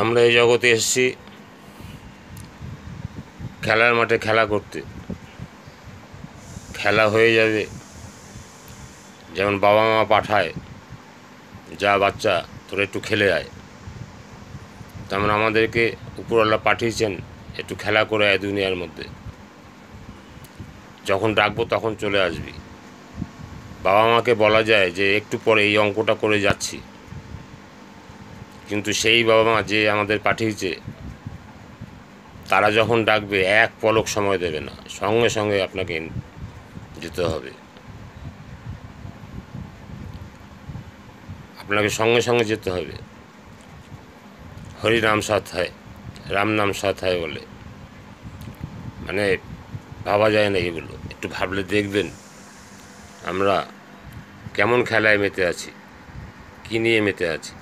আমরা এই জগতে এসেছি খেলার মাঠে খেলা করতে। খেলা হয়ে যাবে, যেমন বাবা মা পাঠায়, যা বাচ্চা তোরা একটু খেলে আয়, তেমন আমাদেরকে উপরওয়ালা পাঠিয়েছেন একটু খেলা করে আয় দুনিয়ার মধ্যে। যখন ডাকবো তখন চলে আসবি। বাবা মাকে বলা যায় যে একটু পরে এই অঙ্কটা করে যাচ্ছি, কিন্তু সেই বাবা মা যে আমাদের পাঠিয়েছে তারা যখন ডাকবে এক পলক সময় দেবে না, সঙ্গে সঙ্গে আপনাকে যেতে হবে। আপনাকে সঙ্গে সঙ্গে যেতে হবে। হরি নাম সাথ হয়, রাম নাম সাথ হয় বলে, মানে ভাবা যায় না এগুলো। একটু ভাবলে দেখবেন আমরা কেমন খেলায় মেতে আছি, কী নিয়ে মেতে আছি।